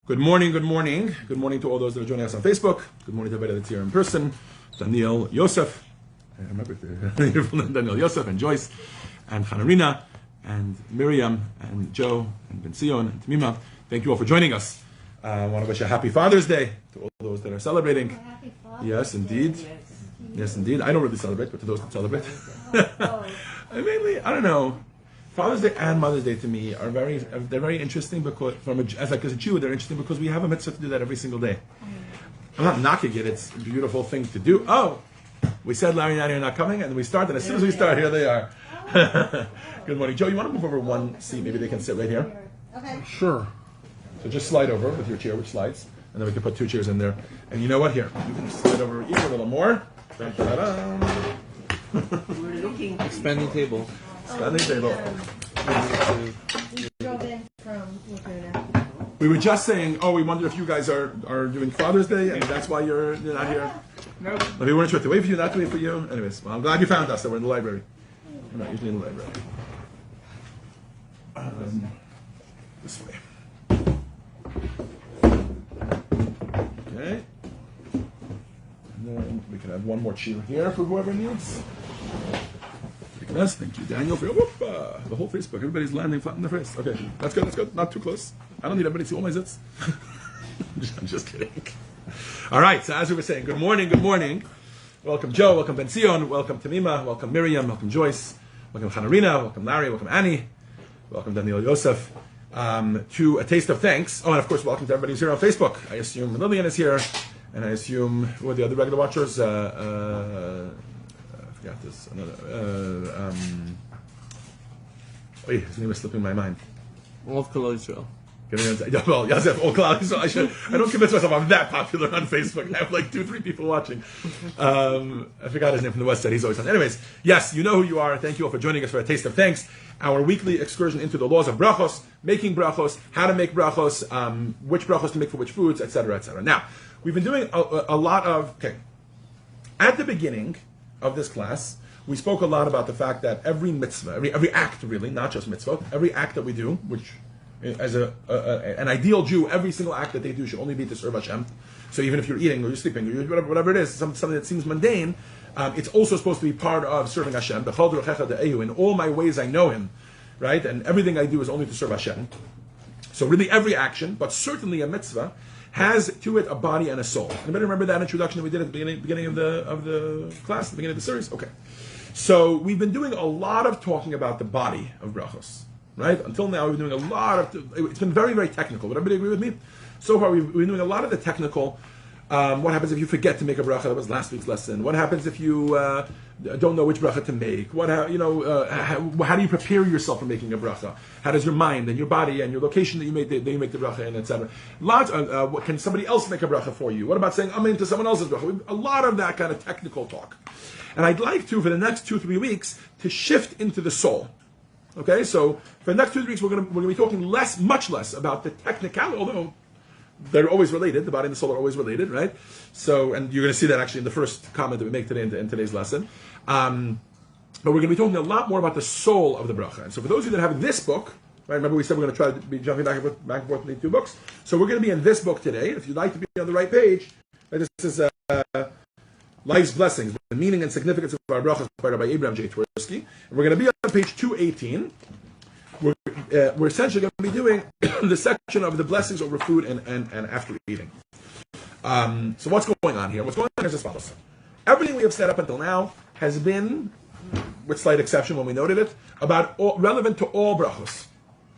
Good morning, good morning. Good morning to all those that are joining us on Facebook. Good morning to everybody that's here in person. Daniel Yosef. I remember Daniel Yosef and Joyce and Hanarina and Miriam and Joe and Ben Sion and Tamima. Thank you all for joining us. I want to wish a happy Father's Day to all those that are celebrating. Happy Father's Yes, indeed. Day. Yes, indeed. I don't really celebrate, but to those that celebrate. Mainly, I don't know. Father's Day and Mother's Day to me are very interesting because as a Jew they're interesting because we have a mitzvah to do that every single day. I'm not knocking it; it's a beautiful thing to do. Oh, we said Larry and Annie are not coming, and we start, and as soon as we start, here they are. Good morning, Joe. You want to move over one seat? Maybe they can sit right here. Okay. Sure. So just slide over with your chair, which slides, and then we can put two chairs in there. And you know what? Here, you can slide over even a little more. We're looking. Expanding table. Standing table. We drove in from Laguna. We were just saying, we wondered if you guys are doing Father's Day, and that's why you're not here. No. We weren't sure to wait for you, not to wait for you. Anyways, well, I'm glad you found us. That we're in the library. We're not usually in the library. This way. Okay. And then we can have one more chair here for whoever needs. Thank you, Daniel, for the whole Facebook. Everybody's landing flat in the face. Okay, that's good, that's good. Not too close. I don't need everybody to see all my zits. I'm just kidding. All right, so as we were saying, good morning, good morning. Welcome Joe, welcome Ben Sion, welcome Tamima, welcome Miriam, welcome Joyce, welcome Hanarina, welcome Larry, welcome Annie, welcome Daniel Yosef, to a taste of thanks. Oh, and of course, welcome to everybody who's here on Facebook. I assume Lillian is here, and I assume, who are the other regular watchers? Got this. His name is slipping my mind. All of Klal Yisrael. Well, Yazef, all Klal Yisrael. I don't convince myself I'm that popular on Facebook. I have like 2-3 people watching. I forgot his name from the West Side. He's always on. Anyways, yes, you know who you are. Thank you all for joining us for a taste of thanks. Our weekly excursion into the laws of brachos, making brachos, how to make brachos, which brachos to make for which foods, etc., etc. Now, we've been doing a lot of. Okay, at the beginning of this class, we spoke a lot about the fact that every mitzvah, every act really, not just mitzvah, every act that we do, which as an ideal Jew, every single act that they do should only be to serve Hashem. So even if you're eating or you're sleeping or whatever it is, something that seems mundane, it's also supposed to be part of serving Hashem. In all my ways I know Him, right? And everything I do is only to serve Hashem. So really every action, but certainly a mitzvah, has to it a body and a soul. Anybody remember that introduction that we did at the beginning of the class, the beginning of the series? Okay. So we've been doing a lot of talking about the body of brachos, right? Until now we've been doing a lot of, it's been very, very technical. Would everybody agree with me? So far we've been doing a lot of the technical. What happens if you forget to make a bracha? That was last week's lesson. What happens if you don't know which bracha to make? How do you prepare yourself for making a bracha? How does your mind and your body and your location that you make the bracha in, etc. Lots. What can somebody else make a bracha for you? What about saying amen to someone else's bracha? A lot of that kind of technical talk. And I'd like to, for the next 2-3 weeks, to shift into the soul. Okay, so for the next 2-3 weeks, we're going to be talking much less about the technicality, although they're always related. The body and the soul are always related, right? So, and you're going to see that actually in the first comment that we make today in today's lesson. But we're going to be talking a lot more about the soul of the bracha. And so for those of you that have this book, right, remember we said we're going to try to be jumping back and forth between 2 books. So we're going to be in this book today. If you'd like to be on the right page, this is Life's Blessings, the Meaning and Significance of Our Brachas by Rabbi Abraham J. Twersky. And we're going to be on page 218. We're essentially going to be doing the section of the blessings over food and after eating. So what's going on here? What's going on is as follows. Everything we have said up until now has been, with slight exception when we noted it, relevant to all brachos.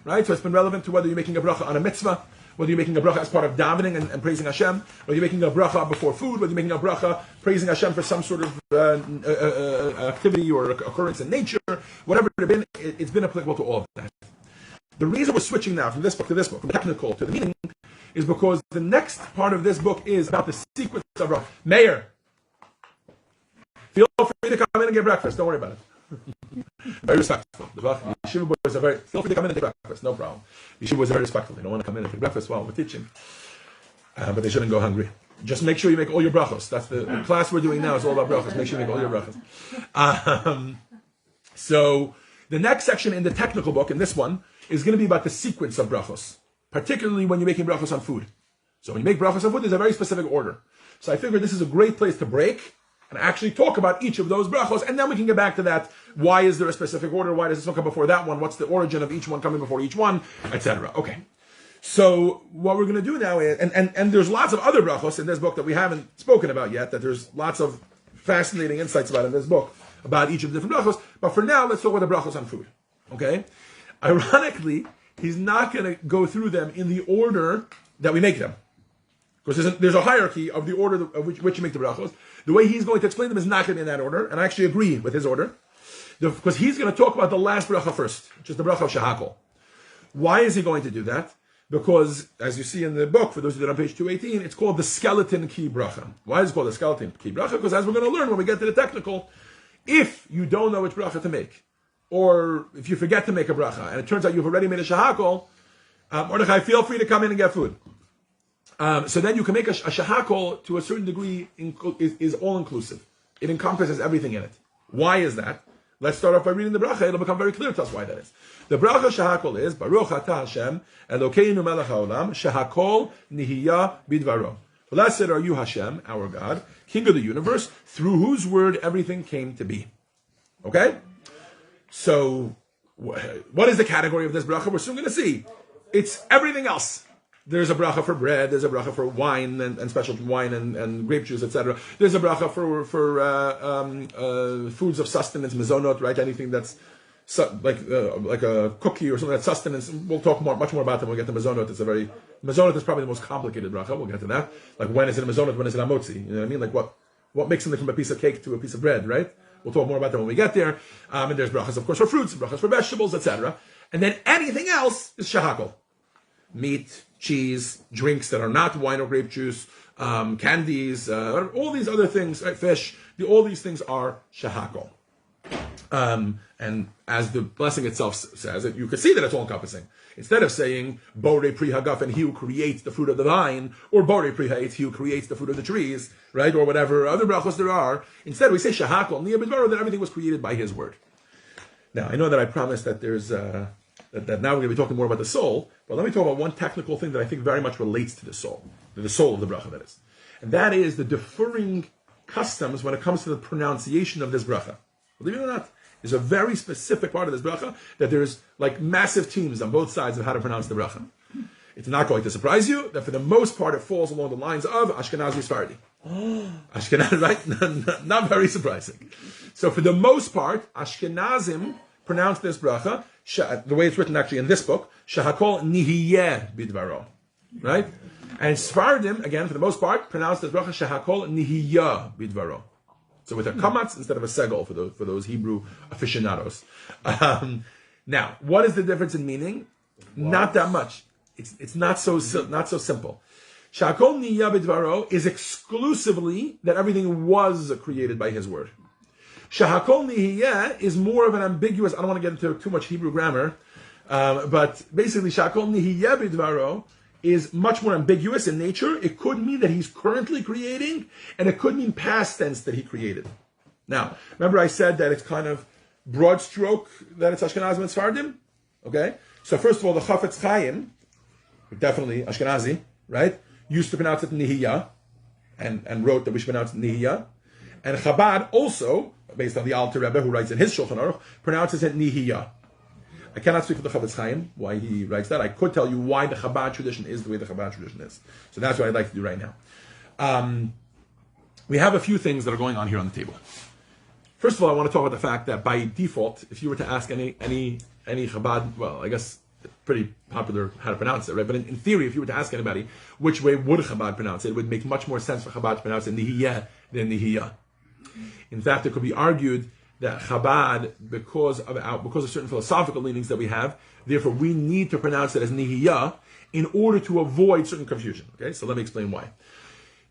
Right? So it's been relevant to whether you're making a bracha on a mitzvah, whether you're making a bracha as part of davening and praising Hashem, whether you're making a bracha before food, whether you're making a bracha praising Hashem for some sort of activity or occurrence in nature, whatever it's been applicable to all of that. The reason we're switching now from this book to this book, from the technical to the meaning, is because the next part of this book is about the sequence of bracha. Mayor, feel free to come in and get breakfast. Don't worry about it. Very respectful. The yeshiva boys are feel free to come in and take breakfast. No problem. Yeshiva boys are very respectful. They don't want to come in and take breakfast while we're teaching. But they shouldn't go hungry. Just make sure you make all your brachos. That's the class we're doing now is all about brachos. Make sure you make all your brachos. So the next section in the technical book, in this one, is going to be about the sequence of brachos, particularly when you're making brachos on food. So when you make brachos on food, there's a very specific order. So I figured this is a great place to break and actually talk about each of those brachos, and then we can get back to that. Why is there a specific order? Why does this one come before that one? What's the origin of each one coming before each one, etc. Okay. So what we're going to do now is, and there's lots of other brachos in this book that we haven't spoken about yet, that there's lots of fascinating insights about in this book, about each of the different brachos. But for now, let's talk about the brachos on food. Okay? Ironically, he's not going to go through them in the order that we make them. Because there's a hierarchy of the order of which you make the brachos. The way he's going to explain them is not going to be in that order, and I actually agree with his order. Because he's going to talk about the last bracha first, which is the bracha of Shehakol. Why is he going to do that? Because, as you see in the book, for those who did on page 218, it's called the skeleton key bracha. Why is it called the skeleton key bracha? Because as we're going to learn when we get to the technical, if you don't know which bracha to make, or if you forget to make a bracha, and it turns out you've already made a Shehakol, Mordechai, feel free to come in and get food. So then you can make a Shehakol to a certain degree, is all-inclusive. It encompasses everything in it. Why is that? Let's start off by reading the bracha. It'll become very clear to us why that is. The bracha Shehakol is, Baruch atah Hashem, Elokeinu melech haolam, Shehakol nihiya bidvaro. Blessed are you, Hashem, our God, King of the universe, through whose word everything came to be. Okay? So, what is the category of this bracha? We're soon going to see. It's everything else. There's a bracha for bread. There's a bracha for wine and special wine and grape juice, etc. There's a bracha for foods of sustenance, mezonot, right? Anything that's like a cookie or something that's sustenance. We'll talk much more about them when we get to mezonot. Mezonot is probably the most complicated bracha. We'll get to that. Like when is it a mezonot? When is it a motzi? You know what I mean? Like what makes something from a piece of cake to a piece of bread, right? We'll talk more about that when we get there. And there's brachas, of course, for fruits, brachas for vegetables, etc. And then anything else is Shehakol. Meat, cheese, drinks that are not wine or grape juice, candies, all these other things, right? Fish, all these things are Shehakol. And as the blessing itself says, you can see that it's all encompassing. Instead of saying Borei Pri Hagaf and he who creates the fruit of the vine, or Borei Pri Ha'etz, he who creates the fruit of the trees, right? Or whatever other brachos there are, instead we say Shehakol Niya B'dvaro, that everything was created by his word. Now I know that I promised that there's that now we're going to be talking more about the soul, but let me talk about one technical thing that I think very much relates to the soul of the bracha, that is. And that is the differing customs when it comes to the pronunciation of this bracha. Believe it or not, there's a very specific part of this bracha that there's like massive teams on both sides of how to pronounce the bracha. It's not going to surprise you that for the most part it falls along the lines of Ashkenazi Sephardi. Ashkenazi, right? Not very surprising. So for the most part, Ashkenazim pronounce this bracha, the way it's written actually in this book, Shehakol nihiyeh bidvaro. Right? And Sephardim, again, for the most part, pronounce this bracha Shehakol nihiyah bidvaro. So with a kamatz instead of a segol for those Hebrew aficionados. Now, what is the difference in meaning? What? Not that much. It's not so simple. Shehakol nihiyah bidvaro is exclusively that everything was created by his word. Shehakol nihiyeh is more of an ambiguous, I don't want to get into too much Hebrew grammar, but basically Shehakol nihiyeh bidvaro is much more ambiguous in nature. It could mean that he's currently creating, and it could mean past tense that he created. Now, remember I said that it's kind of broad stroke that it's Ashkenazim and Sephardim? Okay? So first of all, the Chafetz Chaim, definitely Ashkenazi, right, used to pronounce it nihiyah, and wrote that we should pronounce it nihiyah. And Chabad also, based on the Alter Rebbe who writes in his Shulchan Aruch, pronounces it nihiyah. I cannot speak for the Chafetz Chaim, why he writes that. I could tell you why the Chabad tradition is the way the Chabad tradition is. So that's what I'd like to do right now. We have a few things that are going on here on the table. First of all, I want to talk about the fact that by default, if you were to ask any Chabad, well, I guess it's pretty popular how to pronounce it, right? But in theory, if you were to ask anybody which way would Chabad pronounce it, it would make much more sense for Chabad to pronounce it nihiyah than nihiyah. In fact, it could be argued that Chabad, because of certain philosophical leanings that we have, therefore we need to pronounce it as nihiyah in order to avoid certain confusion. Okay, so let me explain why.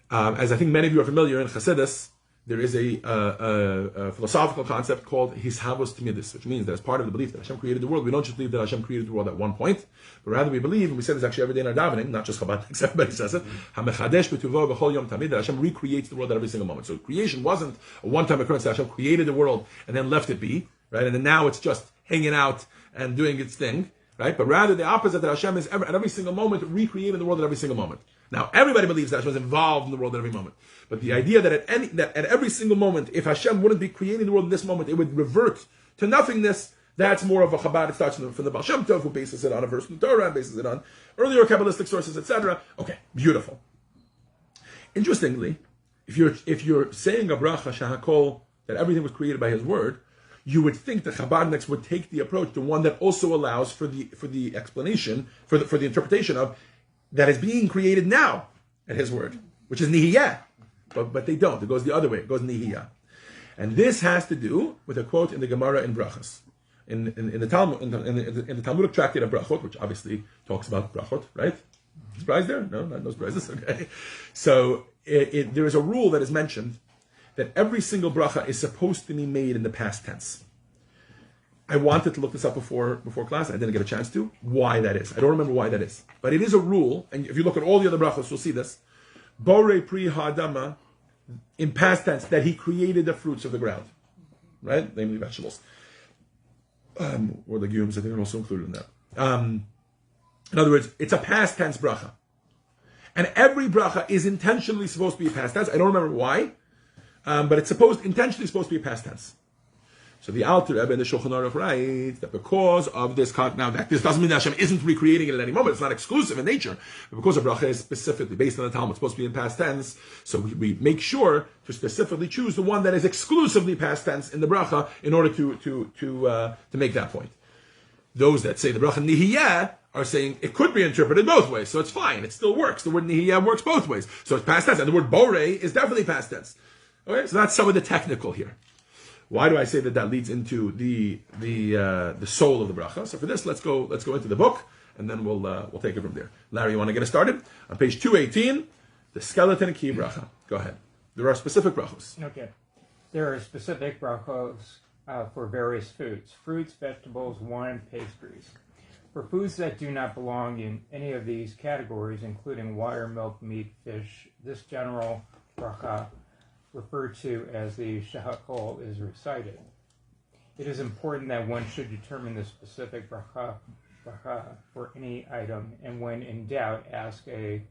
As I think many of you are familiar, in Chassidus, there is a philosophical concept called hishavos timidus, which means that as part of the belief that Hashem created the world, we don't just believe that Hashem created the world at one point, but rather we believe, and we say this actually every day in our davening, not just Chabad, except everybody says it, that Hashem recreates the world at every single moment. So creation wasn't a one-time occurrence that Hashem created the world and then left it be, right? And then now it's just hanging out and doing its thing, right? But rather the opposite, that Hashem is at every single moment recreating the world at every single moment. Now, everybody believes that Hashem is involved in the world at every moment. But the idea that at every single moment, if Hashem wouldn't be creating the world in this moment, it would revert to nothingness, that's more of a Chabad. It starts from the Baal Shem Tov, who bases it on a verse from the Torah, and bases it on earlier Kabbalistic sources, etc. Okay, beautiful. Interestingly, if you're saying a bracha Shehakol, that everything was created by His word, you would think the Chabadniks would take the approach, the one that also allows for the explanation, for the interpretation of that is being created now at His word, which is nihiyah. But they don't. It goes the other way. It goes nihiyah. And this has to do with a quote in the Gemara in Brachas. In the Talmud, in the Talmudic tractate of Brachot, which obviously talks about Brachot, right? Surprise there? No, no surprises. Okay. So there is a rule that is mentioned that every single bracha is supposed to be made in the past tense. I wanted to look this up before class. I didn't get a chance to. Why that is? I don't remember why that is. But it is a rule, and if you look at all the other brachos, you'll see this. Borei pri ha'adama, in past tense, that He created the fruits of the ground. Right? Namely vegetables. Or legumes, I think are also included in that. In other words, it's a past tense bracha. And every bracha is intentionally supposed to be a past tense. I don't remember why, but it's intentionally supposed to be a past tense. So the Alter Rebbe in the Shulchan Aruch writes that because of this, now that this doesn't mean that Hashem isn't recreating it at any moment, it's not exclusive in nature, but because the bracha is specifically based on the Talmud, it's supposed to be in past tense, so we make sure to specifically choose the one that is exclusively past tense in the bracha in order to make that point. Those that say the bracha nihiyah are saying it could be interpreted both ways, so it's fine, it still works. The word nihiyah works both ways, so it's past tense, and the word borei is definitely past tense. Okay, so that's some of the technical here. Why do I say that leads into the soul of the bracha? So for this, let's go into the book, and then we'll take it from there. Larry, you want to get us started? On page 218, the skeleton key bracha. Go ahead. There are specific brachos. Okay. There are specific brachos for various foods: fruits, vegetables, wine, pastries. For foods that do not belong in any of these categories, including water, milk, meat, fish, this general bracha, referred to as the Shehakol, is recited. It is important that one should determine the specific bracha for any item, and when in doubt, ask a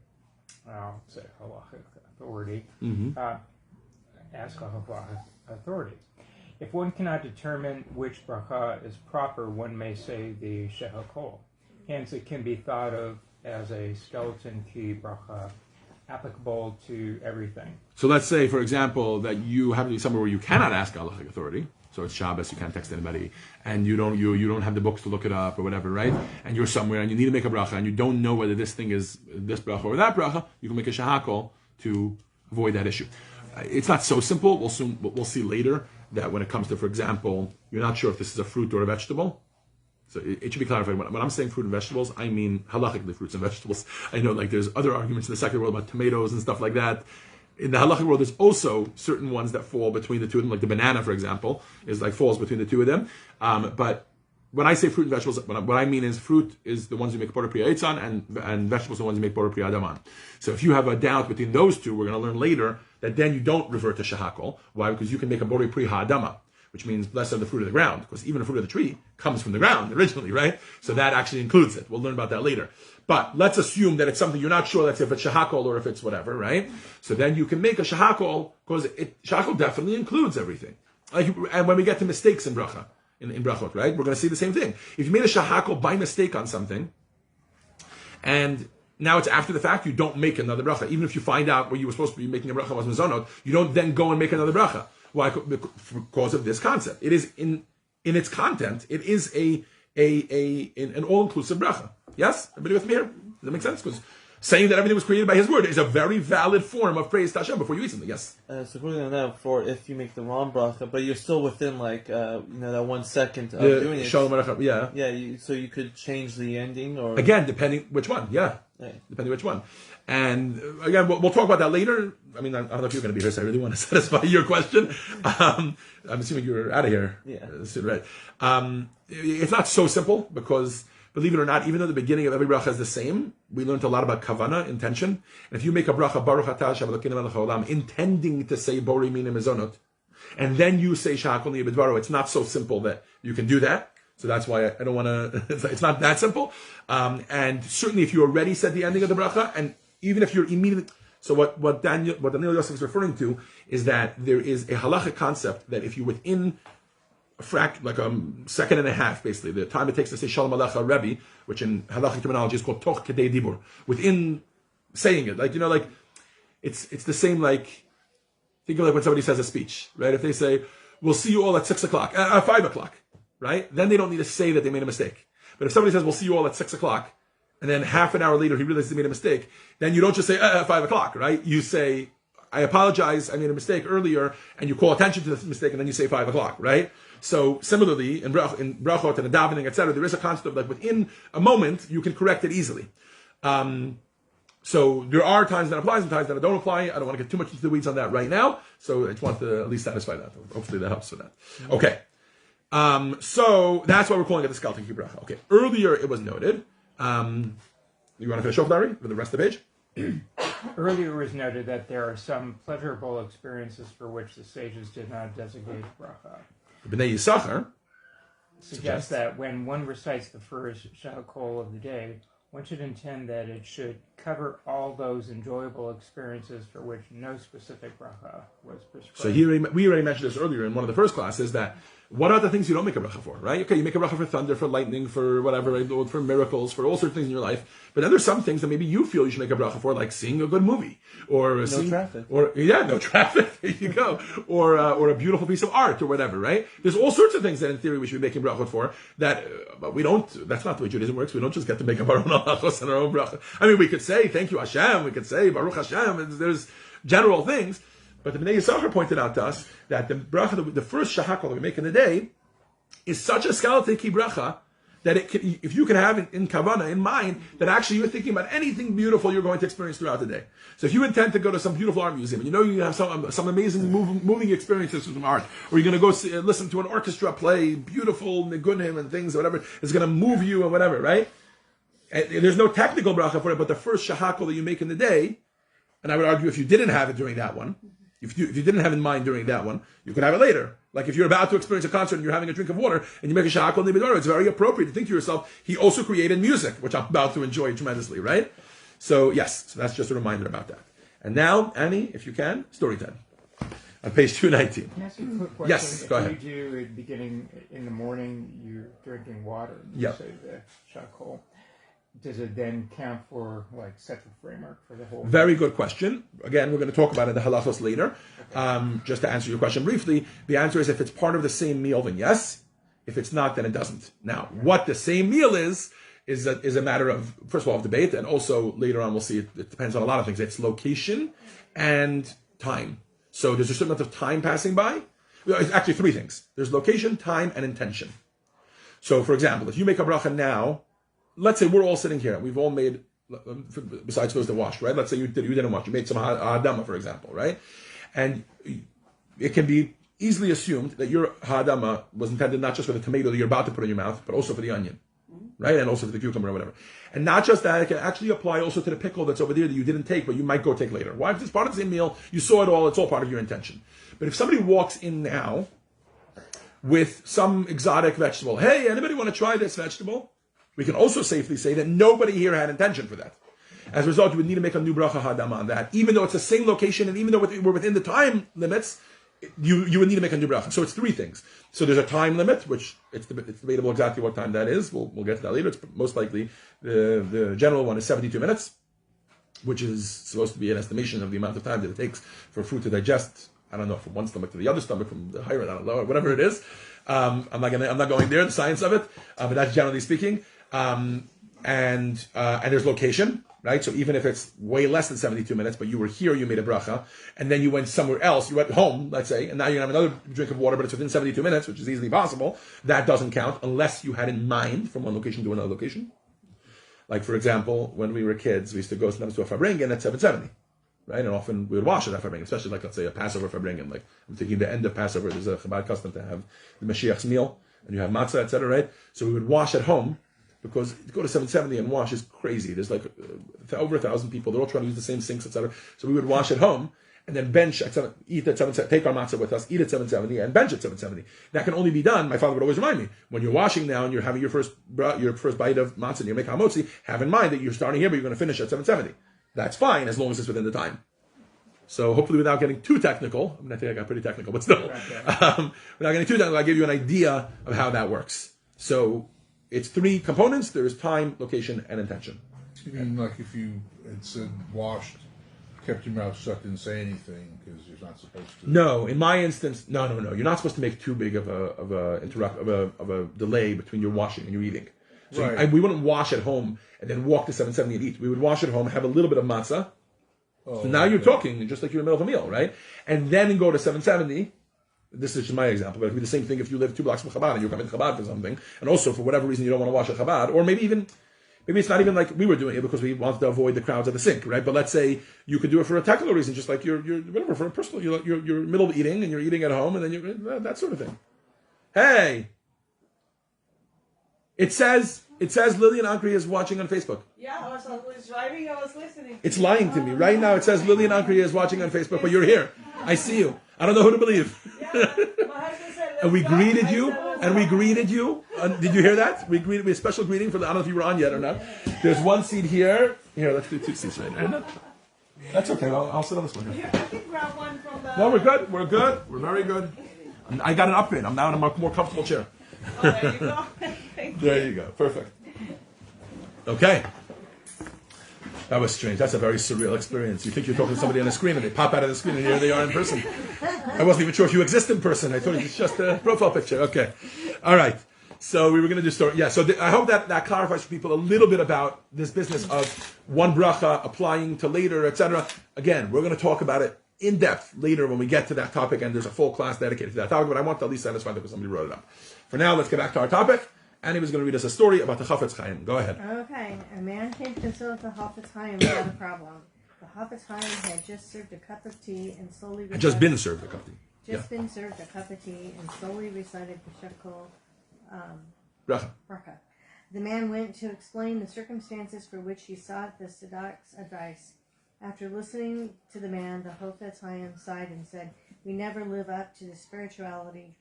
Halachic authority. Ask a Halachic authority. If one cannot determine which bracha is proper, one may say the Shehakol. Hence, it can be thought of as a skeleton key bracha, applicable to everything. So let's say, for example, that you happen to be somewhere where you cannot ask halachic authority. So it's Shabbos, you can't text anybody, and you don't have the books to look it up or whatever, right? And you're somewhere and you need to make a bracha, and you don't know whether this thing is this bracha or that bracha. You can make a shehakol to avoid that issue. It's not so simple. We'll see later that when it comes to, for example, you're not sure if this is a fruit or a vegetable. So it should be clarified. When I'm saying fruit and vegetables, I mean halachically fruits and vegetables. I know there's other arguments in the secular world about tomatoes and stuff like that. In the halachic world, there's also certain ones that fall between the two of them, like the banana, for example, falls between the two of them. But when I say fruit and vegetables, what I mean is fruit is the ones you make borei pri ha'etz on, and vegetables are the ones you make borei pri ha'adam on. So if you have a doubt between those two, we're going to learn later that then you don't revert to shehakol. Why? Because you can make a borei pri ha'adama, which means blessed are the fruit of the ground, because even the fruit of the tree comes from the ground originally, right? So that actually includes it. We'll learn about that later. But let's assume that it's something you're not sure, that's if it's shehakol or if it's whatever, right? So then you can make a shehakol, because shehakol definitely includes everything. And when we get to mistakes in bracha, in brachot, right, we're going to see the same thing. If you made a shehakol by mistake on something, and now it's after the fact, you don't make another bracha. Even if you find out where you were supposed to be making a bracha was mezonot, you don't then go and make another bracha. Why? Because of this concept. It is in its content. It is an all-inclusive bracha. Yes, everybody with me here? Does that make sense? Because saying that everything was created by His word is a very valid form of praise to Hashem before you eat something. Yes. So according to that, for if you make the wrong bracha, but you're still within that 1 second of doing it. Shalom aleichem. Yeah. Yeah. So you could change the ending, or again, depending which one. Yeah. Depending which one. And again, we'll talk about that later. I mean, I don't know if you're going to be here, so I really want to satisfy your question. I'm assuming you're out of here soon, right? It's not so simple because, believe it or not, even though the beginning of every bracha is the same, we learned a lot about kavana, intention. And if you make a bracha, Baruch atah Hashem Elokeinu melech haolam, intending to say borei mina mezonot, and then you say Shehakol nihiyeh b'dvaro, it's not so simple that you can do that. So that's why I don't want to, it's not that simple. And certainly if you already said the ending of the bracha, and even if you're immediately. So what Daniel Yosef is referring to is that there is a halachic concept that if you're within like a second and a half, basically, the time it takes to say Shalom Alecha Rebbe, which in halachic terminology is called Toch Kedei Dibur, within saying it, like it's the same, like, think of like when somebody says a speech, right? If they say, we'll see you all at 6 o'clock, 5 o'clock, right? Then they don't need to say that they made a mistake. But if somebody says, we'll see you all at 6 o'clock, and then half an hour later he realizes he made a mistake, then you don't just say, 5 o'clock, right? You say, I apologize, I made a mistake earlier, and you call attention to the mistake, and then you say 5 o'clock, right? So similarly, in brachot and davening, etc., there is a concept of like within a moment, you can correct it easily. So there are times that applies and times that don't apply. I don't want to get too much into the weeds on that right now. So I just want to at least satisfy that. Hopefully that helps with that. Okay. So that's why we're calling it the Skaltik Bracha. Okay. Earlier it was noted. You want to finish off, Larry, for the rest of the page? Earlier it was noted that there are some pleasurable experiences for which the sages did not designate bracha. B'nai Yisachar Suggests that when one recites the first Shehakol of the day, one should intend that it should cover all those enjoyable experiences for which no specific bracha was prescribed. So here we already mentioned this earlier in one of the first classes, that what are the things you don't make a bracha for, right? Okay, you make a bracha for thunder, for lightning, for whatever, right? For miracles, for all sorts of things in your life. But then there's some things that maybe you feel you should make a bracha for, like seeing a good movie, or no traffic, or no traffic. There you go, or a beautiful piece of art, or whatever, right? There's all sorts of things that in theory we should be making bracha for. But we don't. That's not the way Judaism works. We don't just get to make up our own halachos and our own bracha. I mean, we could say thank you Hashem. We could say Baruch Hashem. And there's general things. But the Bnei Yisachar pointed out to us that the bracha, the first shehakol that we make in the day, is such a skaltik bracha that it can, if you can have it in kavana, in mind, that actually you're thinking about anything beautiful you're going to experience throughout the day. So if you intend to go to some beautiful art museum, and you know you have some amazing moving experiences with art, or you're going to go listen to an orchestra play beautiful nigunim and things, or whatever, it's going to move you and whatever, right? And there's no technical bracha for it, but the first shehakol that you make in the day, and I would argue if you didn't have it during that one, if you didn't have in mind during that one, you could have it later. Like if you're about to experience a concert and you're having a drink of water and you make a shehakol nibidor, it's very appropriate to think to yourself, he also created music, which I'm about to enjoy tremendously, right? So yes, so that's just a reminder about that. And now, Annie, if you can, story time. On page 219. Can I ask you a quick question? Yes, go ahead. If you do at the beginning, in the morning, you're drinking water, you Yep. say the Shehakol, does it then count for, like, set the framework for the whole? Very good question. Again, we're going to talk about it in the halachos later. Okay. Just to answer your question briefly, the answer is if it's part of the same meal, then yes. If it's not, then it doesn't. Now, what the same meal is a matter of, first of all, of debate, and also later on we'll see it depends on a lot of things. It's location and time. So there's a certain amount of time passing by. Well, it's actually three things. There's location, time, and intention. So, for example, if you make a bracha now, let's say we're all sitting here. We've all made, besides those that washed, right? Let's say you didn't wash. You made some ha'adama, for example, right? And it can be easily assumed that your ha'adama was intended not just for the tomato that you're about to put in your mouth, but also for the onion, right? And also for the cucumber or whatever. And not just that, it can actually apply also to the pickle that's over there that you didn't take, but you might go take later. Why? Because it's part of the same meal. You saw it all. It's all part of your intention. But if somebody walks in now with some exotic vegetable, hey, anybody want to try this vegetable? We can also safely say that nobody here had intention for that. As a result, you would need to make a new bracha hadama on that. Even though it's the same location and even though we're within the time limits, you would need to make a new bracha. So it's three things. So there's a time limit, which it's debatable exactly what time that is. We'll get to that later. It's most likely the general one is 72 minutes, which is supposed to be an estimation of the amount of time that it takes for food to digest. I don't know, from one stomach to the other stomach, from the higher and the lower, whatever it is. I'm not going there, the science of it, but that's generally speaking. And there's location, right? So even if it's way less than 72 minutes, but you were here, you made a bracha, and then you went somewhere else, you went home, let's say, and now you're going to have another drink of water, but it's within 72 minutes, which is easily possible, that doesn't count unless you had in mind from one location to another location. Like, for example, when we were kids, we used to go sometimes to a fabringen at 770, right? And often we would wash at that fabringen, especially like, let's say, a Passover fabringen. Like, I'm thinking the end of Passover, there's a Chabad custom to have the Mashiach's meal, and you have matzah, etc., right? So we would wash at home, because to go to 770 and wash is crazy. There's like over 1,000 people. They're all trying to use the same sinks, etc. So we would wash at home and then bench at eat at 770, take our matzah with us, eat at 770, and bench at 770. That can only be done, my father would always remind me, when you're washing now and you're having your first bite of matzah and you're making hamotzi, have in mind that you're starting here, but you're going to finish at 770. that's fine as long as it's within the time. So hopefully without getting too technical, I think I got pretty technical, but still, without getting too technical, I'll give you an idea of how that works. So it's 3 components. There's time, location, and intention. You mean like if you had said washed, kept your mouth shut, didn't say anything because you're not supposed to? No, in my instance, no. You're not supposed to make too big of a delay between your washing and your eating. So Right. we wouldn't wash at home and then walk to 770 and eat. We would wash at home, have a little bit of matzah. Oh, So now you're talking just like you're in the middle of a meal, right? And then go to 770. This is just my example, but it would be the same thing if you live 2 blocks from Chabad and you're coming to Chabad for something, and also for whatever reason you don't want to wash at Chabad, or maybe it's not even like we were doing it because we wanted to avoid the crowds at the sink, right? But let's say you could do it for a technical reason, just like you're whatever, for a personal, you're middle of eating and you're eating at home, and then that sort of thing. Hey, it says Lillian Ankri is watching on Facebook. Yeah, I was driving, I was listening. It's lying to me right now. It says Lillian Ankri is watching on Facebook, but you're here. I see you. I don't know who to believe. Yeah, my husband said, And we "Let's go." greeted I you, said, "Let's and go." we greeted you. Did you hear that? We greeted with a special greeting for I don't know if you were on yet or not. There's 1 seat here. Here, let's do 2 seats right now. That's okay. I'll sit on this one. Here, I can grab one from the... No, we're good. We're good. We're very good. I got an upgrade. I'm now in a more comfortable chair. Oh, there you go. Thank you. There you go. Perfect. Okay. That was strange. That's a very surreal experience. You think you're talking to somebody on a screen and they pop out of the screen and here they are in person. I wasn't even sure if you exist in person. I thought it was just a profile picture. Okay. All right. So we were going to do story. Yeah. So I hope that clarifies for people a little bit about this business of one bracha applying to later, etc. Again, we're going to talk about it in depth later when we get to that topic, and there's a full class dedicated to that topic, but I want to at least satisfy that because somebody wrote it up. For now, let's get back to our topic. Annie was going to read us a story about the Chafetz Chaim. Go ahead. Okay, a man came to consult the Chafetz Chaim without a problem. The Chafetz Chaim had just served a cup of tea and slowly Had just been served a cup of tea. been served a cup of tea and slowly recited the Shehakol Bracha. Bracha. The man went to explain the circumstances for which he sought the Tzedak's advice. After listening to the man, the Chafetz Chaim sighed and said, "We never live up to the spirituality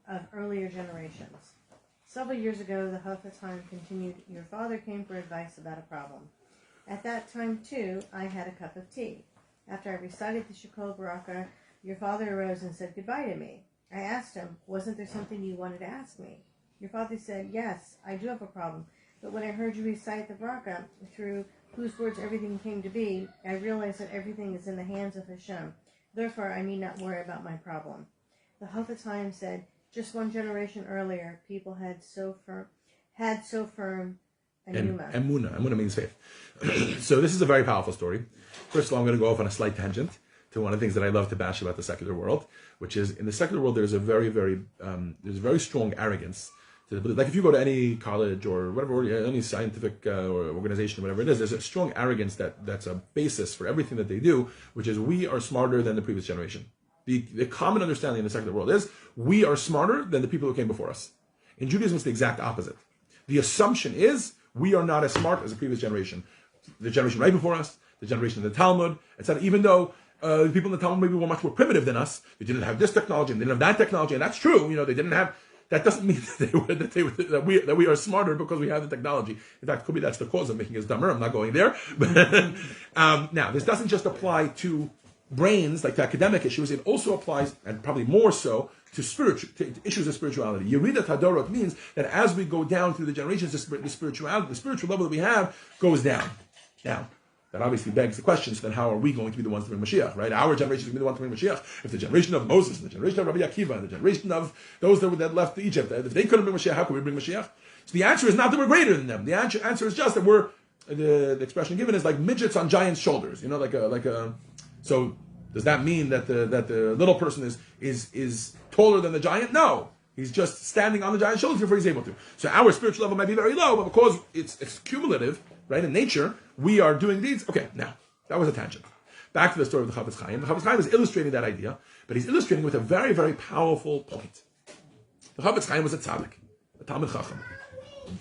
of earlier generations." Several years ago, the Chafetz Chaim continued, "Your father came for advice about a problem. At that time, too, I had a cup of tea. After I recited the Shehakol Bracha, your father arose and said goodbye to me. I asked him, wasn't there something you wanted to ask me? Your father said, yes, I do have a problem, but when I heard you recite the Bracha, through whose words everything came to be, I realized that everything is in the hands of Hashem. Therefore, I need not worry about my problem." The Chafetz Chaim said, "Just 1 generation earlier, people had so firm a pneuma." Emuna means faith. So this is a very powerful story. First of all, I'm going to go off on a slight tangent to one of the things that I love to bash about the secular world, which is in the secular world there's a very strong arrogance. Like if you go to any college or whatever, or any scientific or organization, whatever it is, there's a strong arrogance that's a basis for everything that they do, which is we are smarter than the previous generation. The common understanding in the secular world is we are smarter than the people who came before us. In Judaism, it's the exact opposite. The assumption is we are not as smart as the previous generation. The generation right before us, the generation of the Talmud, etc. Even though the people in the Talmud maybe were much more primitive than us, they didn't have this technology and they didn't have that technology, and that's true. They didn't have. That doesn't mean that we are smarter because we have the technology. In fact, could be that's the cause of making us dumber. I'm not going there. But now, this doesn't just apply to brains, like to academic issues. It also applies, and probably more so, to issues of spirituality. Yeridat Hadorot means that as we go down through the generations, the spiritual level that we have goes down. Now, that obviously begs the question, so then how are we going to be the ones to bring Mashiach, right? Our generation is going to be the one to bring Mashiach. If the generation of Moses, and the generation of Rabbi Akiva, and the generation of those that left Egypt, if they couldn't bring Mashiach, how could we bring Mashiach? So the answer is not that we're greater than them. The answer is just that we're, the expression given is like midgets on giants' shoulders. So does that mean that the little person is taller than the giant? No. He's just standing on the giant's shoulders before he's able to. So our spiritual level might be very low, but because it's cumulative, right, in nature, we are doing these. Okay, now, that was a tangent. Back to the story of the Chafetz Chaim. The Chafetz Chaim is illustrating that idea, but he's illustrating with a very, very powerful point. The Chafetz Chaim was a tzaddik, a Talmid Chacham,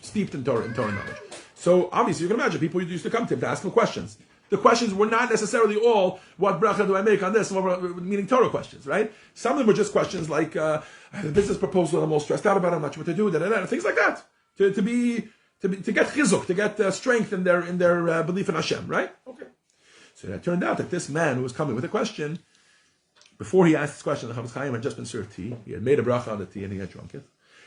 steeped in Torah knowledge. So obviously, you can imagine people used to come to him to ask him questions. The questions were not necessarily all, what bracha do I make on this, meaning Torah questions, right? Some of them were just questions like, the business proposal I'm all stressed out about, I'm not sure what to do, things like that. To get chizuk, to get strength in their belief in Hashem, right? Okay. So it turned out that this man who was coming with a question, before he asked this question, the Chafetz Chaim had just been served tea. He had made a bracha on the tea and he had drunk it.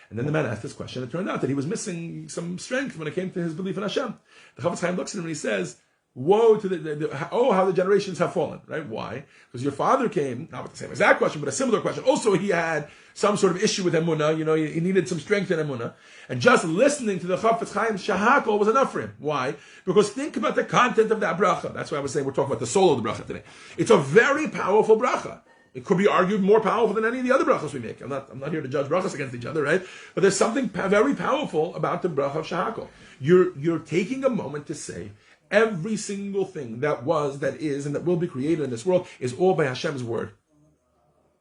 And then the man asked this question. It turned out that he was missing some strength when it came to his belief in Hashem. The Chafetz Chaim looks at him and he says, woe to how the generations have fallen, right? Why? Because your father came, not with the same exact question, but a similar question. Also, he had some sort of issue with Emunah, he needed some strength in Emunah. And just listening to the Chafetz Chaim's Shehakol was enough for him. Why? Because think about the content of that bracha. That's why I was saying we're talking about the soul of the bracha today. It's a very powerful bracha. It could be argued more powerful than any of the other brachas we make. I'm not here to judge brachas against each other, right? But there's something very powerful about the bracha of Shehakol. You're taking a moment to say, every single thing that was, that is, and that will be created in this world is all by Hashem's word.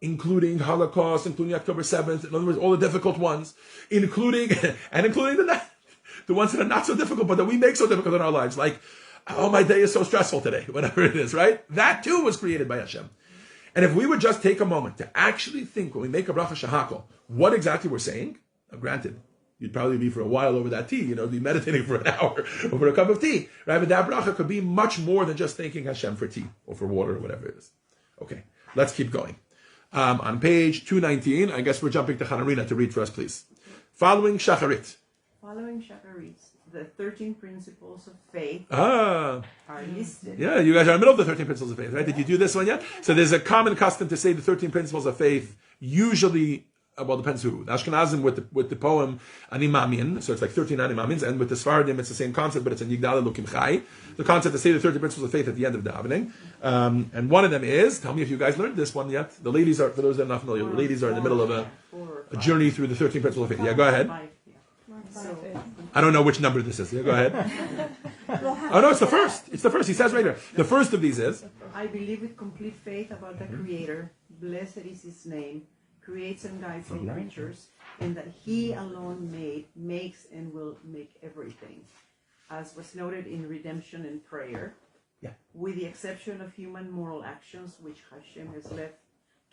Including Holocaust, including October 7th, in other words, all the difficult ones, including the ones that are not so difficult, but that we make so difficult in our lives, like, oh, my day is so stressful today, whatever it is, right? That too was created by Hashem. And if we would just take a moment to actually think when we make a bracha Shehakol, what exactly we're saying, now granted, you'd probably be for a while over that tea, be meditating for an hour over a cup of tea, right? But that bracha could be much more than just thanking Hashem for tea or for water or whatever it is. Okay, let's keep going. On page 219, I guess we're jumping to Hanarina to read for us, please. Following Shacharit, the 13 principles of faith are listed. Yeah, you guys are in the middle of the 13 principles of faith, right? Did you do this one yet? So there's a common custom to say the 13 principles of faith, usually, well, depends who. The Ashkenazim with the poem Ani Mamin, so it's like 13 Ani Mamins, and with the Sfaradim, it's the same concept, but it's in Yigdal Elokim Chai. The concept to say the 13 principles of faith at the end of davening. And one of them is, tell me if you guys learned this one yet. The ladies are, for those that are not familiar, the ladies are in the middle of a journey through the 13 principles of faith. Yeah, go ahead. I don't know which number this is. Yeah, go ahead. Oh no, it's the first. It's the first. He says right here. The first of these is, I believe with complete faith about the Creator. Blessed is His name. Creates and guides all creatures, and that He alone makes and will make everything, as was noted in redemption and prayer. Yeah. With the exception of human moral actions, which Hashem has left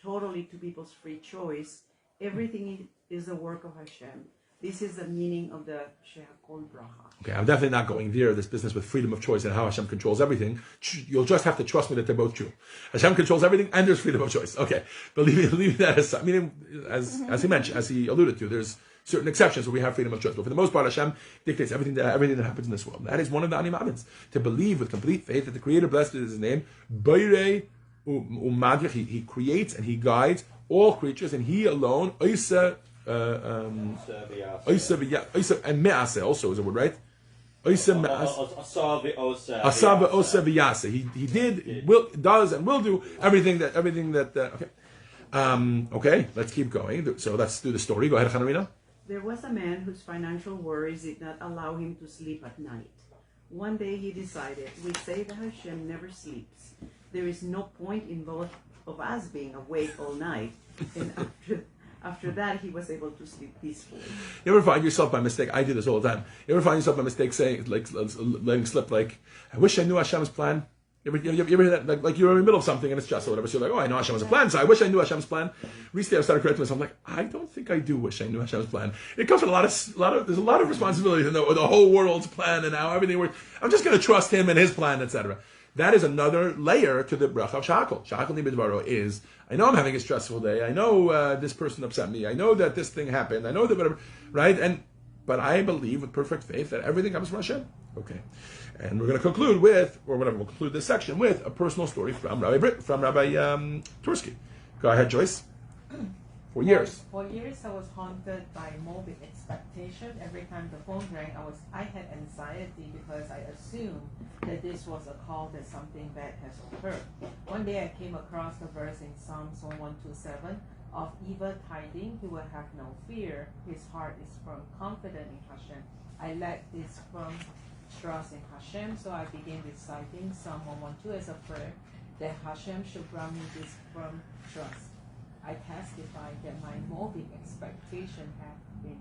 totally to people's free choice, everything is the work of Hashem. This is the meaning of the Shehakol Bracha. Okay, I'm definitely not going there, this business with freedom of choice and how Hashem controls everything. You'll just have to trust me that they're both true. Hashem controls everything and there's freedom of choice. Okay, but leave that aside. Meaning, as he mentioned, as he alluded to, there's certain exceptions where we have freedom of choice. But for the most part, Hashem dictates everything that happens in this world. That is one of the Ani Mamins. To believe with complete faith that the Creator, blessed is His name, Beirei Umadrich, He creates and He guides all creatures, and He alone, and me'aseh also is a word, right? He did, does, and will do everything that. Okay, let's keep going. So let's do the story. Go ahead, Hanarina. There was a man whose financial worries did not allow him to sleep at night. One day he decided, we say that Hashem never sleeps. There is no point in both of us being awake all night. And after that, he was able to sleep peacefully. You ever find yourself by mistake? I do this all the time. You ever find yourself by mistake saying, like, letting slip, like, I wish I knew Hashem's plan? You ever hear that? Like you're in the middle of something and it's just or whatever. So you're like, oh, I know Hashem has a plan, so I wish I knew Hashem's plan. Recently, I started correcting myself. I'm like, I don't think I do wish I knew Hashem's plan. It comes with there's a lot of responsibility in the whole world's plan and how everything works. I'm just going to trust Him and His plan, etc. That is another layer to the bracha of Shehakol. Shehakol Nibidvaro is, I know I'm having a stressful day. I know this person upset me. I know that this thing happened. I know that whatever, right? But I believe with perfect faith that everything comes from Hashem. Okay. And we're going to conclude with, or whatever, we'll conclude this section with a personal story from Rabbi Tursky. Go ahead, Joyce. For years. For years, I was haunted by morbid expectation. Every time the phone rang, I had anxiety because I assumed that this was a call that something bad has occurred. One day, I came across the verse in Psalms 127 of evil tidings. He will have no fear. His heart is firm, confident in Hashem. I lacked this firm trust in Hashem, so I began reciting Psalm 112 as a prayer that Hashem should grant me this firm trust. I testify that my morbid expectation have been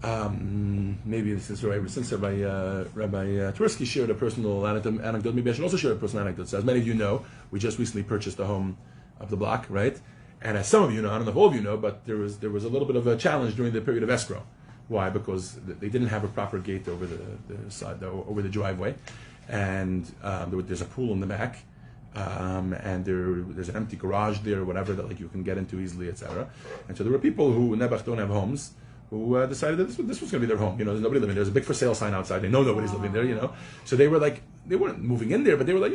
eliminated. Maybe this is right. Since Rabbi Tursky shared a personal anecdote, maybe I should also share a personal anecdote. So as many of you know, we just recently purchased a home up the block, right? And as some of you know, I don't know if all of you know, but there was a little bit of a challenge during the period of escrow. Why? Because they didn't have a proper gate over the side, over the driveway, and there's a pool in the back, and there's an empty garage there or whatever that like you can get into easily, etc. And so there were people who Nebuch don't have homes who decided that this was going to be their home. There's nobody living there. There's a big for sale sign outside. They know nobody's living there. So they were like, they weren't moving in there, but they were like,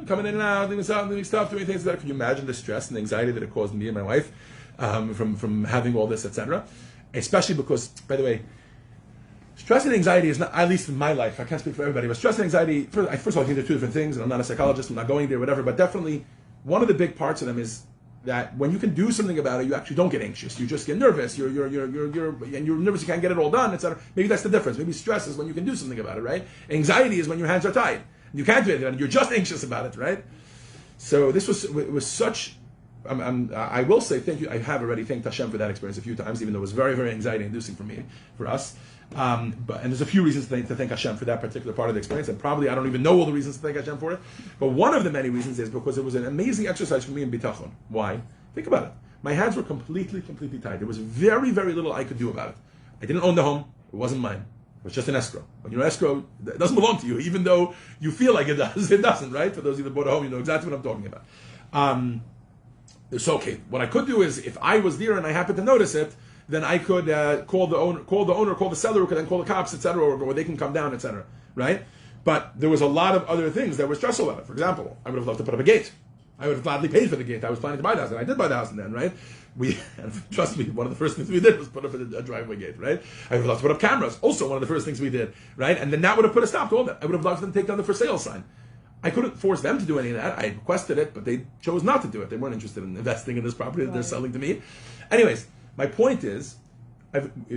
coming in and out, doing stuff, doing things like that. Can you imagine the stress and the anxiety that it caused me and my wife from having all this, etc. Especially because, by the way, stress and anxiety is not, at least in my life, I can't speak for everybody, but stress and anxiety, first of all, I think they're two different things, and I'm not a psychologist, I'm not going there, whatever, but definitely one of the big parts of them is that when you can do something about it, you actually don't get anxious. You just get nervous. You're nervous. You can't get it all done, etc. Maybe that's the difference. Maybe stress is when you can do something about it, right? Anxiety is when your hands are tied. You can't do anything, and you're just anxious about it, right? So this was such. I will say thank you. I have already thanked Hashem for that experience a few times, even though it was very, very anxiety-inducing for us. And there's a few reasons to thank Hashem for that particular part of the experience, and probably I don't even know all the reasons to thank Hashem for it. But one of the many reasons is because it was an amazing exercise for me in bitachon. Why? Think about it. My hands were completely tied. There was very, very little I could do about it. I didn't own the home. It wasn't mine. It was just an escrow. When escrow, it doesn't belong to you, even though you feel like it does. It doesn't, right? For those of you that bought a home, you know exactly what I'm talking about. So okay, what I could do is, if I was there and I happened to notice it, then I could call the owner, call the seller, who could then call the cops, etc., or they can come down, etc. Right? But there was a lot of other things that were stressful about it. For example, I would have loved to put up a gate. I would have gladly paid for the gate. I was planning to buy the house, and I did buy the house then, right? And trust me, one of the first things we did was put up a driveway gate, right? I would have loved to put up cameras. Also, one of the first things we did, right? And then that would have put a stop to all that. I would have loved them to take down the for sale sign. I couldn't force them to do any of that. I requested it, but they chose not to do it. They weren't interested in investing in this property that they're selling to me. Anyways, my point is,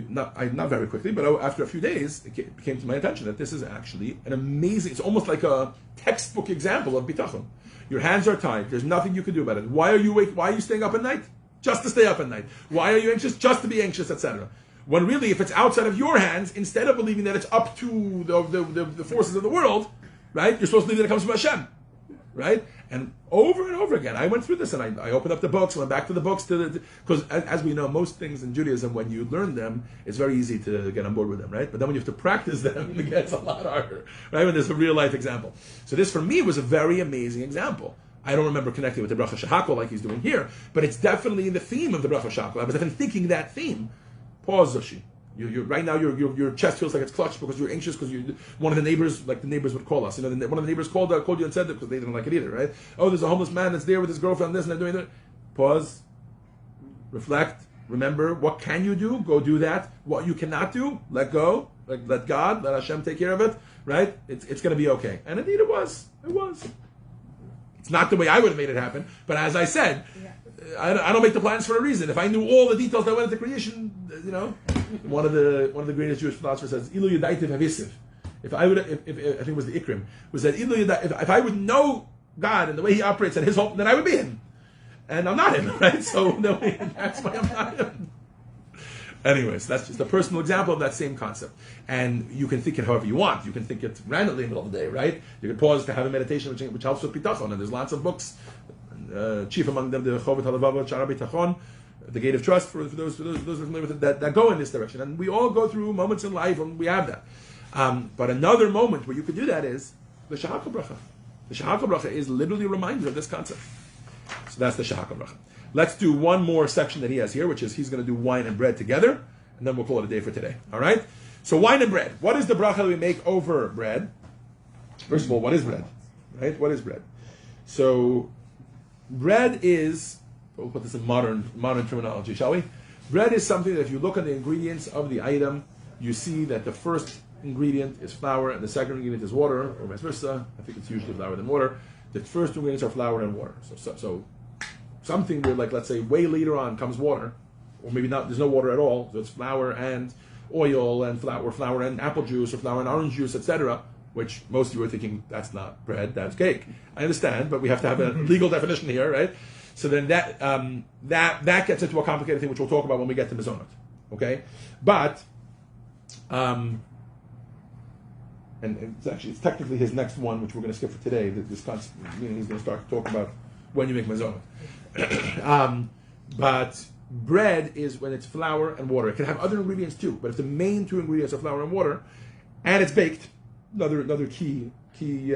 not very quickly, but after a few days, it came to my attention that this is actually an amazing, it's almost like a textbook example of bitachon. Your hands are tied. There's nothing you can do about it. Why are you staying up at night? Just to stay up at night. Why are you anxious? Just to be anxious, etc. When really, if it's outside of your hands, instead of believing that it's up to the forces of the world, right? You're supposed to believe that it comes from Hashem, right? And over again, I went through this, and I opened up the books, went back to the books, because as we know, most things in Judaism, when you learn them, it's very easy to get on board with them, right? But then when you have to practice them, it gets a lot harder, right? When there's a real life example. So this, for me, was a very amazing example. I don't remember connecting with the Bracha Shehakol like he's doing here, but it's definitely in the theme of the Bracha Shehakol. I was definitely thinking that theme. Pause, Zoshi. Right now, your chest feels like it's clutched because you're anxious because one of the neighbors, like the neighbors would call us. One of the neighbors called you and said that because they didn't like it either, right? Oh, there's a homeless man that's there with his girlfriend, this and they're doing that. Pause, reflect, remember, what can you do? Go do that. What you cannot do, let go. Let God, let Hashem take care of it, right? It's going to be okay. And indeed it was. It was. It's not the way I would have made it happen, but as I said, I don't make the plans for a reason. If I knew all the details that went into creation, one of the greatest Jewish philosophers says, "Ilu yadaitiv havisiv." If I think it was the Ikrim, was that if I would know God and the way He operates and His hope, then I would be Him, and I'm not Him, right? So that's why I'm not Him. Anyways, that's just a personal example of that same concept. And you can think it however you want. You can think it randomly in the middle of the day, right? You can pause to have a meditation which helps with bitachon, and there's lots of books. Chief among them, the Chovet Halavava, Shara Bitachon, the Gate of Trust, for those familiar with it, that go in this direction. And we all go through moments in life when we have that. But another moment where you could do that is the Shehakol Bracha. The Shehakol Bracha is literally a reminder of this concept. So that's the Shehakol Bracha. Let's do one more section that he has here, which is he's going to do wine and bread together, and then we'll call it a day for today. All right? So wine and bread. What is the bracha that we make over bread? First of all, what is bread? Right? What is bread? So bread is, we'll put this in modern terminology, shall we? Bread is something that if you look at the ingredients of the item, you see that the first ingredient is flour and the second ingredient is water, or vice versa. I think it's usually flour than water. The first two ingredients are flour and water. So something where, like, let's say way later on comes water, or maybe not, there's no water at all, so it's flour and oil and flour and apple juice, or flour and orange juice, etc., which most of you are thinking, that's not bread, that's cake. I understand, but we have to have a legal definition here, right? So then that gets into a complicated thing, which we'll talk about when we get to Mizonot, okay? But, and it's technically his next one, which we're going to skip for today. This concept, he's going to start to talk about when you make Mizonot. But bread is when it's flour and water. It can have other ingredients too, but if the main two ingredients are flour and water, and it's baked, another key key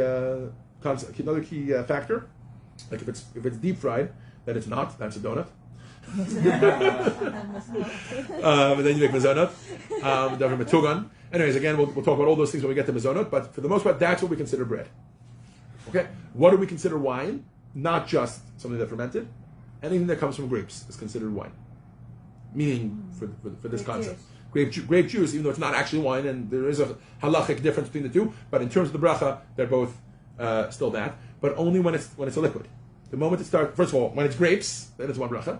concept, another key factor. Like if it's deep fried, then it's not. That's a donut. And then you make mezonot. Metugan. Anyways, again, we'll talk about all those things when we get to mezonot. But for the most part, that's what we consider bread. Okay. What do we consider wine? Not just something that fermented. Anything that comes from grapes is considered wine. Meaning for this concept. Grape juice, even though it's not actually wine, and there is a halachic difference between the two, but in terms of the bracha, they're both still that, but only when it's a liquid. The moment it starts, first of all, when it's grapes, then it's one bracha,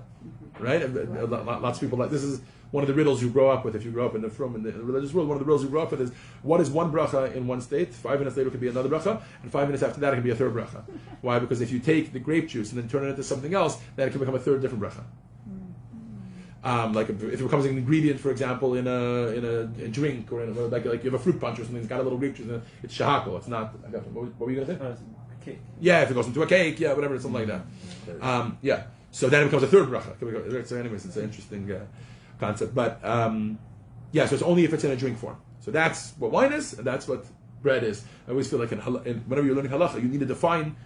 right? And lots of people like this is one of the riddles you grow up with if you grow up in the religious world. One of the riddles you grow up with is what is one bracha in one state? 5 minutes later it could be another bracha, and 5 minutes after that it can be a third bracha. Why? Because if you take the grape juice and then turn it into something else, then it can become a third different bracha. Like if it becomes an ingredient, for example, in a drink or like you have a fruit punch or something, it's got a little grape juice in it. It's shehakol. It's not. What were you going to say? Cake. Yeah, if it goes into a cake, yeah, whatever, something like that. Yeah. So then it becomes a third bracha. So anyways, it's an interesting concept. But yeah, so it's only if it's in a drink form. So that's what wine is, and that's what bread is. I always feel like whenever you're learning halacha, you need to define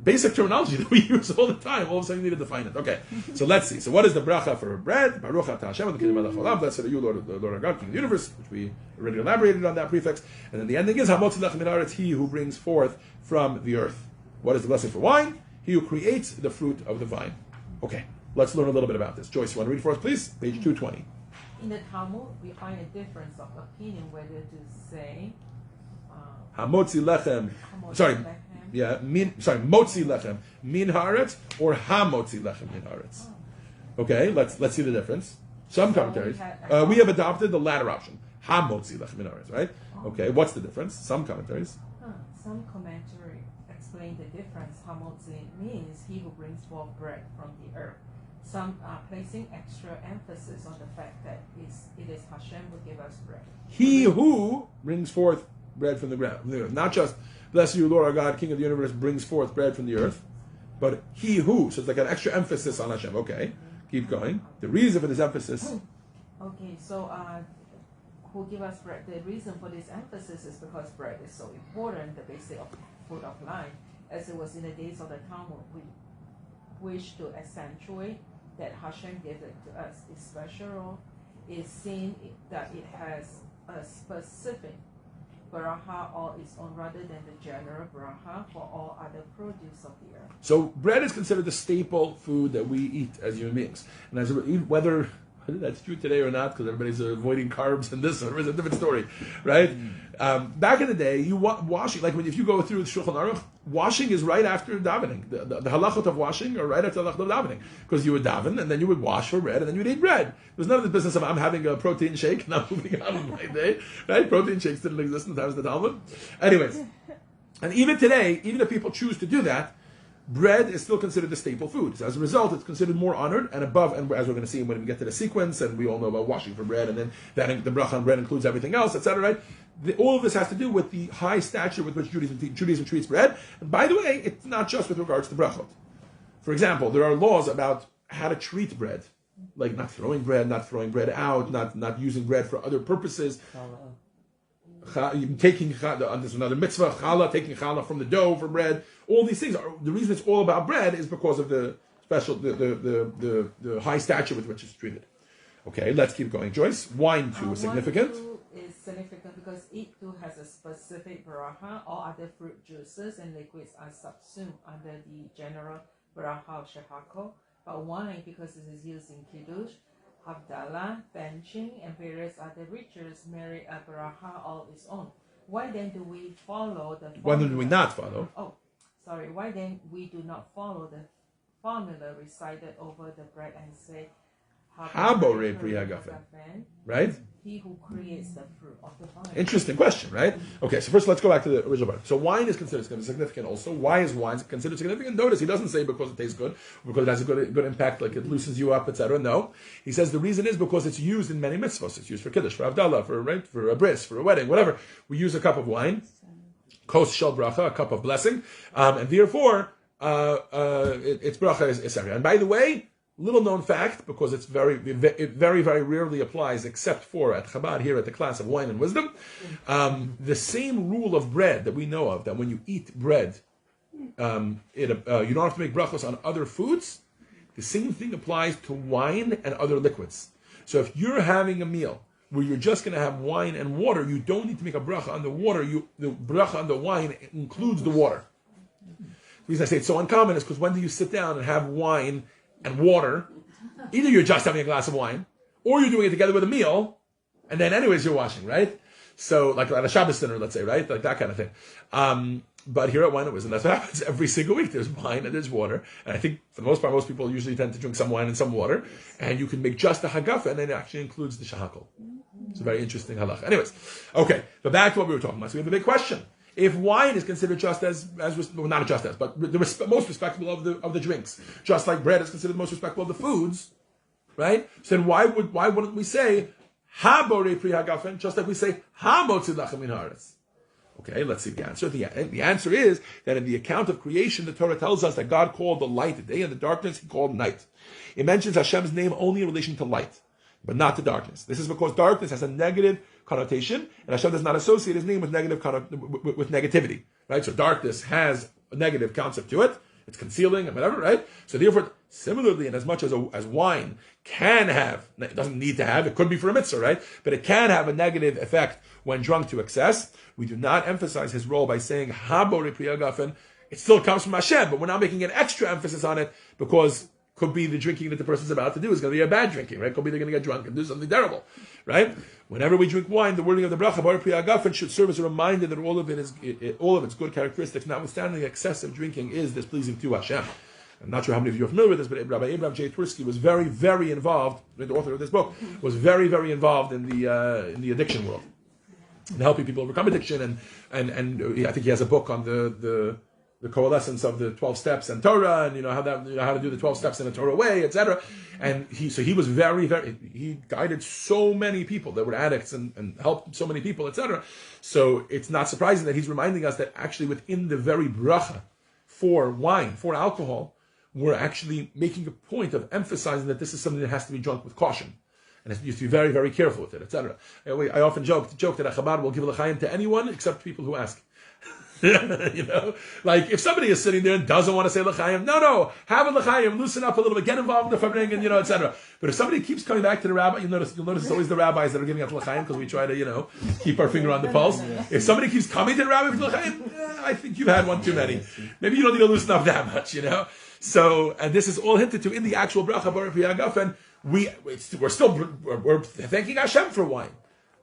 basic terminology that we use all the time. All of a sudden you need to define it. Okay, so let's see. So what is the bracha for bread? Baruch atah Hashem, the kingdom of the Olam. Blessed are you, Lord our God, King of the universe, which we already elaborated on that prefix. And then the ending is Hamotzi lechem min haaretz, he who brings forth from the earth. What is the blessing for wine? He who creates the fruit of the vine. Okay, let's learn a little bit about this. Joyce, you want to read for us, please? Page 220. In the Talmud, we find a difference of opinion whether to say Hamotzi lechem. Sorry. Yeah, motzi lechem min haaretz or hamotzi lechem min haaretz. Okay, let's see the difference. Some commentaries we have adopted the latter option, hamotzi lechem min haaretz, right? Okay, what's the difference? Some commentaries. Some commentary explain the difference. Hamotzi means he who brings forth bread from the earth. Some are placing extra emphasis on the fact that it is Hashem who gives us bread. He who brings forth bread from the ground, not just bless you, Lord our God, King of the universe, brings forth bread from the earth, but he who. So it's like an extra emphasis on Hashem. Okay, keep going. The reason for this emphasis. Okay, so who give us bread? The reason for this emphasis is because bread is so important, the basic of food of life. As it was in the days of the Talmud, we wish to accentuate that Hashem gave it to us. It's special. It's seen that it has a specific bracha all its own rather than the general bracha for all other produce of the earth. So bread is considered the staple food that we eat as human beings, and as whether that's true today or not, because everybody's avoiding carbs and this or is a different story, right? Back in the day, you washing, like if you go through the Shulchan Aruch, washing is right after davening. The halachot of washing are right after the halachot of davening, because you would daven and then you would wash for bread and then you would eat bread. There's none of the business of I'm having a protein shake and I'm moving on with my day, right? Protein shakes didn't exist in the times of the Talmud. Anyways, and even today, even if people choose to do that, bread is still considered the staple food. So as a result, it's considered more honored and above, and as we're going to see when we get to the sequence, and we all know about washing for bread, and then the bracha on bread includes everything else, etc., right? All of this has to do with the high stature with which Judaism treats bread. And by the way, it's not just with regards to brachot. For example, there are laws about how to treat bread, like not throwing bread out, not using bread for other purposes. Taking there's another mitzvah, challah, taking challah from the dough for bread. All these things are the reason it's all about bread is because of the special, the high stature with which it's treated. Okay, let's keep going. Joyce, wine too is significant. Wine too is significant because it too has a specific bracha. All other fruit juices and liquids are subsumed under the general bracha of Shehakol. But wine, because it is used in kiddush, Havdalah, benching, and various other rituals, merit a bracha all its own. Why then do we follow the formula? Why do we not follow? Why then we do not follow the formula recited over the bread and say, right? He who creates the fruit of the vine. Interesting question, right? Okay, so first let's go back to the original part. So wine is considered significant also. Why is wine considered significant? Notice he doesn't say because it tastes good, because it has a good impact, like it loosens you up, etc. No. He says the reason is because it's used in many mitzvahs. It's used for kiddush, for avdallah, for a bris, for a wedding, whatever. We use a cup of wine, kos shel bracha, a cup of blessing, and therefore its bracha is sari. And by the way, Little known fact, because it very rarely applies, except for at Chabad here at the class of wine and wisdom. The same rule of bread that we know of, that when you eat bread, you don't have to make brachos on other foods. The same thing applies to wine and other liquids. So if you're having a meal where you're just going to have wine and water, you don't need to make a bracha on the water. The bracha on the wine includes the water. The reason I say it's so uncommon is because when do you sit down and have wine and water? Either you're just having a glass of wine, or you're doing it together with a meal, and then anyways you're washing, right? So like at a Shabbos dinner, let's say, right? Like that kind of thing. But here at Wine and Wisdom, that's what happens every single week. There's wine and there's water. And I think for the most part, most people usually tend to drink some wine and some water. And you can make just the hagafa, and then it actually includes the shehakol. It's a very interesting halacha. Anyways, okay, but back to what we were talking about. So we have a big question. If wine is considered just as well, not just as, but the most respectable of the drinks, just like bread is considered the most respectable of the foods, right? So then why wouldn't we say ha borei pri hagafen, just like we say ha motzi lachem min haaretz? Okay, let's see the answer. The answer is that in the account of creation, the Torah tells us that God called the light the day and the darkness He called night. It mentions Hashem's name only in relation to light, but not to darkness. This is because darkness has a negative connotation, and Hashem does not associate His name with with negativity. Right? So darkness has a negative concept to it. It's concealing and whatever, right? So therefore, similarly, and as much as wine can have, it doesn't need to have, it could be for a mitzvah, right? But it can have a negative effect when drunk to excess. We do not emphasize his role by saying, ha borei pri hagafen. It still comes from Hashem, but we're not making an extra emphasis on it because could be the drinking that the person's about to do is going to be a bad drinking, right? Could be they're going to get drunk and do something terrible, right? Whenever we drink wine, the wording of the bracha, borei pri hagafen, should serve as a reminder that all of its good characteristics, notwithstanding excessive drinking, is displeasing to Hashem. I'm not sure how many of you are familiar with this, but Rabbi Abraham J. Tversky was very involved, the author of this book, was very involved in the addiction world, and helping people overcome addiction, and I think he has a book on the coalescence of the 12 steps and Torah, and how to do the 12 steps in a Torah way, etc. And he was he guided so many people that were addicts and helped so many people, etc. So it's not surprising that he's reminding us that actually within the very bracha for wine, for alcohol, we're actually making a point of emphasizing that this is something that has to be drunk with caution. And you have to be very careful with it, etc. I often joke that a Chabad will give a l'chaim to anyone except people who ask. Like if somebody is sitting there and doesn't want to say l'chaim, no, have a l'chaim, loosen up a little bit, get involved in the farbrengen, etc. But if somebody keeps coming back to the rabbi, you'll notice it's always the rabbis that are giving out l'chaim because we try to keep our finger on the pulse. If somebody keeps coming to the rabbi for l'chaim, I think you've had one too many. Maybe you don't need to loosen up that much, So, and this is all hinted to in the actual bracha borei pri hagafen. We're thanking Hashem for wine.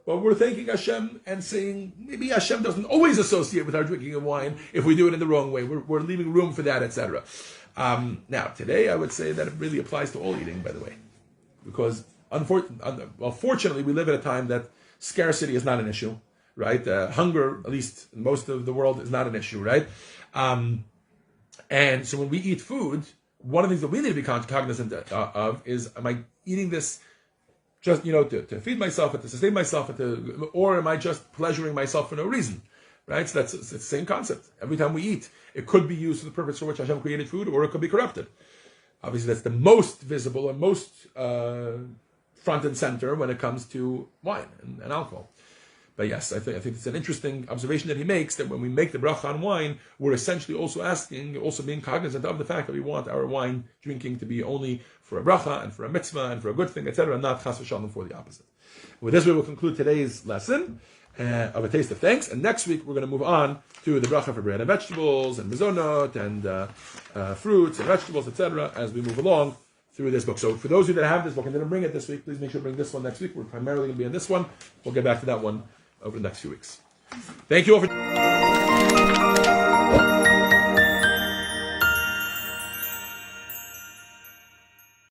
But we're thanking Hashem and saying maybe Hashem doesn't always associate with our drinking of wine if we do it in the wrong way. We're leaving room for that, etc. Now, today I would say that it really applies to all eating, by the way. Because, fortunately, we live at a time that scarcity is not an issue, right? Hunger, at least in most of the world, is not an issue, right? And so when we eat food, one of the things that we need to be cognizant of is, am I eating this just, to feed myself, to sustain myself, or am I just pleasuring myself for no reason? Right? So it's the same concept. Every time we eat, it could be used for the purpose for which Hashem created food, or it could be corrupted. Obviously, that's the most visible and most front and center when it comes to wine and alcohol. But yes, I think it's an interesting observation that he makes, that when we make the bracha on wine, we're essentially also being cognizant of the fact that we want our wine drinking to be only for a bracha and for a mitzvah and for a good thing, etc., and not chas v'shalom for the opposite. With this, we will conclude today's lesson of a taste of thanks, and next week we're going to move on to the bracha for bread and vegetables and mizonot and fruits and vegetables, etc., as we move along through this book. So for those of you that have this book and didn't bring it this week, please make sure to bring this one next week. We're primarily going to be in this one. We'll get back to that one over the next few weeks. Thank you all for